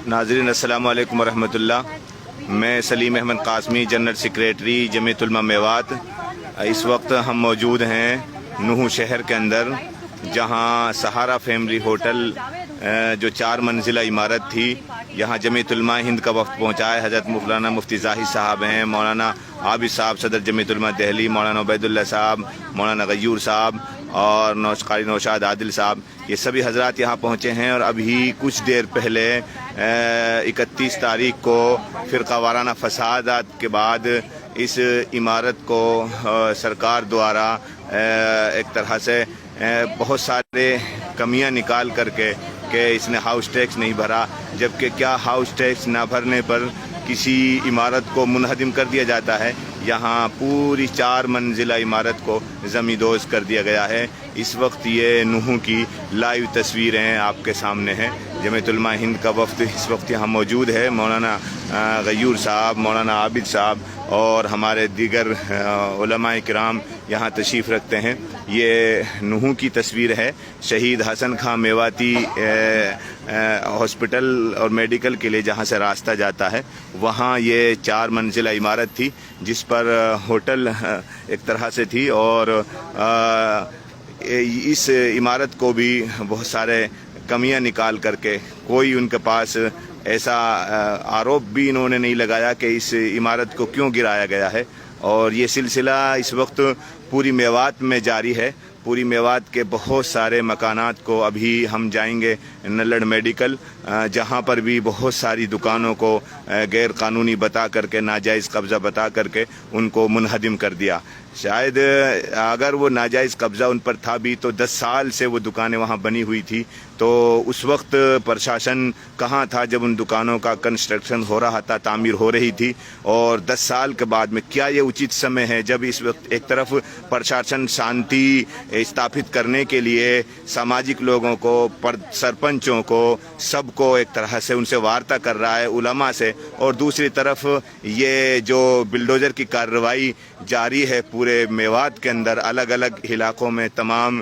ناظرین السلام علیکم ورحمۃ اللہ۔ میں سلیم احمد قاسمی، جنرل سیکریٹری جمعیت علماء میوات۔ اس وقت ہم موجود ہیں نوح شہر کے اندر، جہاں سہارا فیملی ہوٹل جو 4 منزلہ عمارت تھی، یہاں جمعیت علماء ہند کا وفد پہنچا ہے۔ حضرت مولانا مفتی زاہد صاحب ہیں، مولانا عابد صاحب صدر جمعیت علماء دہلی، مولانا عبید اللہ صاحب، مولانا غیور صاحب اور قاری نوشاد عادل صاحب، یہ سبھی حضرات یہاں پہنچے ہیں۔ اور ابھی کچھ دیر پہلے 31 تاریخ کو فرقہ وارانہ فسادات کے بعد اس عمارت کو سرکار دوارا ایک طرح سے بہت سارے کمیاں نکال کر کے کہ اس نے ہاؤس ٹیکس نہیں بھرا، جبکہ کیا ہاؤس ٹیکس نہ بھرنے پر کسی عمارت کو منہدم کر دیا جاتا ہے؟ یہاں پوری 4 منزلہ عمارت کو زمیندوز کر دیا گیا ہے۔ اس وقت یہ نوح کی لائیو تصویریں آپ کے سامنے ہیں۔ جمعیت علماء ہند کا وفد اس وقت یہاں موجود ہے۔ مولانا غیور صاحب، مولانا عابد صاحب اور ہمارے دیگر علماء کرام یہاں تشریف رکھتے ہیں۔ یہ نوح کی تصویر ہے۔ شہید حسن خان میواتی ہاسپٹل اور میڈیکل کے لیے جہاں سے راستہ جاتا ہے، وہاں یہ 4 منزلہ عمارت تھی، جس پر ہوٹل ایک طرح سے تھی، اور اس عمارت کو بھی بہت سارے کمیاں نکال کر کے، کوئی ان کے پاس ایسا آروپ بھی انہوں نے نہیں لگایا کہ اس عمارت کو کیوں گرایا گیا ہے۔ اور یہ سلسلہ اس وقت پوری میوات میں جاری ہے۔ پوری میوات کے بہت سارے مکانات کو ابھی ہم جائیں گے، نلڑ میڈیکل، جہاں پر بھی بہت ساری دکانوں کو غیر قانونی بتا کر کے، ناجائز قبضہ بتا کر کے ان کو منہدم کر دیا۔ شاید اگر وہ ناجائز قبضہ ان پر تھا بھی تو 10 سال سے وہ دکانیں وہاں بنی ہوئی تھی، تو اس وقت پرشاسن کہاں تھا جب ان دکانوں کا کنسٹرکشن ہو رہا تھا، تعمیر ہو رہی تھی؟ اور 10 سال کے بعد میں کیا یہ اچت سمے ہے جب اس وقت ایک طرف پرشاسن شانتی استھاپت کرنے کے لیے سماجک لوگوں کو، سرپنچوں کو، سب کو ایک طرح سے ان سے وارتا کر رہا ہے، علماء سے، اور دوسری طرف یہ جو بلڈوزر کی کارروائی جاری ہے پورے میوات کے اندر، الگ الگ علاقوں میں، تمام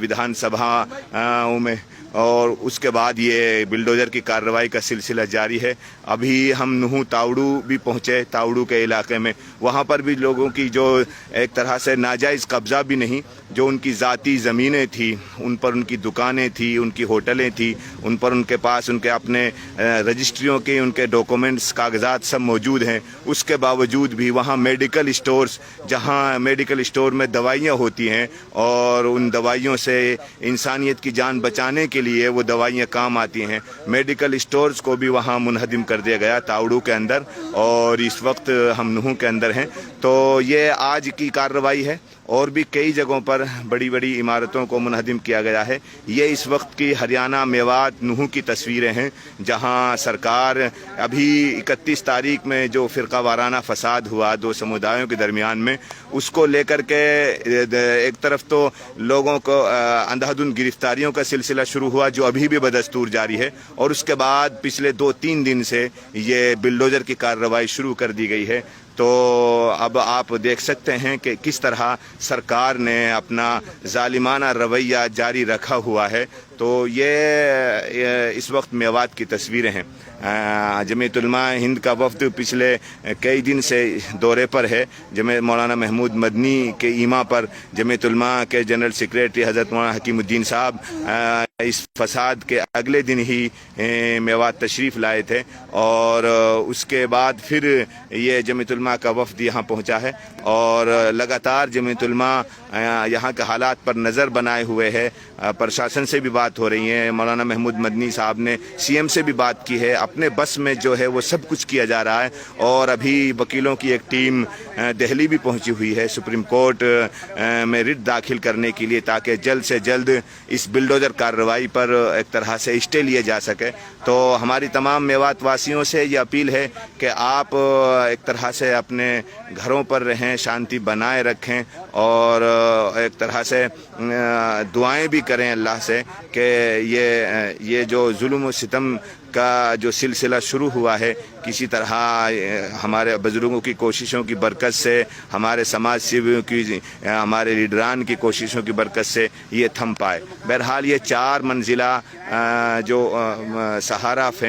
ودھان سبھاؤں میں، اور اس کے بعد یہ بلڈوزر کی کارروائی کا سلسلہ جاری ہے۔ ابھی ہم نوح تاوڑو بھی پہنچے، تاوڑو کے علاقے میں، وہاں پر بھی لوگوں کی جو ایک طرح سے ناجائز قبضہ بھی نہیں، جو ان کی ذاتی زمینیں تھیں، ان پر ان کی دکانیں تھیں، ان کی ہوٹلیں تھیں، ان پر ان کے پاس ان کے اپنے رجسٹریوں کے ان کے ڈاکومنٹس، کاغذات سب موجود ہیں، اس کے باوجود بھی وہاں میڈیکل اسٹورز، جہاں میڈیکل اسٹور میں دوائیاں ہوتی ہیں اور ان دوائیوں سے انسانیت کی جان بچانے کے لیے وہ دوائیاں کام آتی ہیں، میڈیکل اسٹورز کو بھی وہاں منہدم کر دیا گیا تاوڑو کے اندر، اور اس وقت ہم نوح کے اندر ہیں۔ تو یہ آج کی کارروائی ہے، اور بھی کئی جگہوں پر بڑی بڑی عمارتوں کو منہدم کیا گیا ہے۔ یہ اس وقت کی ہریانہ میوات نوح کی تصویریں ہیں، جہاں سرکار ابھی 31 تاریخ میں جو فرقہ وارانہ فساد ہوا 2 سمودایوں کے درمیان میں، اس کو لے کر کے ایک طرف تو لوگوں کو اندھا دھند گرفتاریوں کا سلسلہ شروع ہوا، جو ابھی بھی بدستور جاری ہے، اور اس کے بعد پچھلے 2-3 دن سے یہ بلڈوزر کی کارروائی شروع کر دی گئی ہے۔ تو اب آپ دیکھ سکتے ہیں کہ کس طرح سرکار نے اپنا ظالمانہ رویہ جاری رکھا ہوا ہے۔ تو یہ اس وقت میوات کی تصویریں ہیں۔ جمعیت علماء ہند کا وفد پچھلے کئی دن سے دورے پر ہے۔ مولانا محمود مدنی کے ایما پر جمعیت علماء کے جنرل سیکریٹری حضرت مولانا حکیم الدین صاحب اس فساد کے اگلے دن ہی میوات تشریف لائے تھے، اور اس کے بعد پھر یہ جمعیت علماء کا وفد یہاں پہنچا ہے، اور لگاتار جمعیت علماء یہاں کے حالات پر نظر بنائے ہوئے ہے۔ پرشاسن سے بھی بات ہو رہی ہے، مولانا محمود مدنی صاحب نے سی ایم سے بھی بات کی ہے، اپنے بس میں جو ہے وہ سب کچھ کیا جا رہا ہے، اور ابھی وکیلوں کی ایک ٹیم دہلی بھی پہنچی ہوئی ہے سپریم کورٹ میں رٹ داخل کرنے کے لیے، تاکہ جلد سے جلد اس بلڈوزر کارروائی پر ایک طرح سے اسٹے لیے جا سکے۔ تو ہماری تمام میوات واسیوں سے یہ اپیل ہے کہ آپ ایک طرح سے اپنے گھروں پر رہیں، شانتی بنائے رکھیں، اور ایک طرح سے دعائیں بھی کریں اللہ سے کہ کہ یہ جو ظلم و ستم کا جو سلسلہ شروع ہوا ہے کسی طرح ہمارے بزرگوں کی کوششوں کی برکت سے، ہمارے سماج سیویوں کی، ہمارے لیڈران کی کوششوں کی برکت سے یہ تھم پائے۔ بہرحال یہ 4 منزلہ جو سہارا فیملی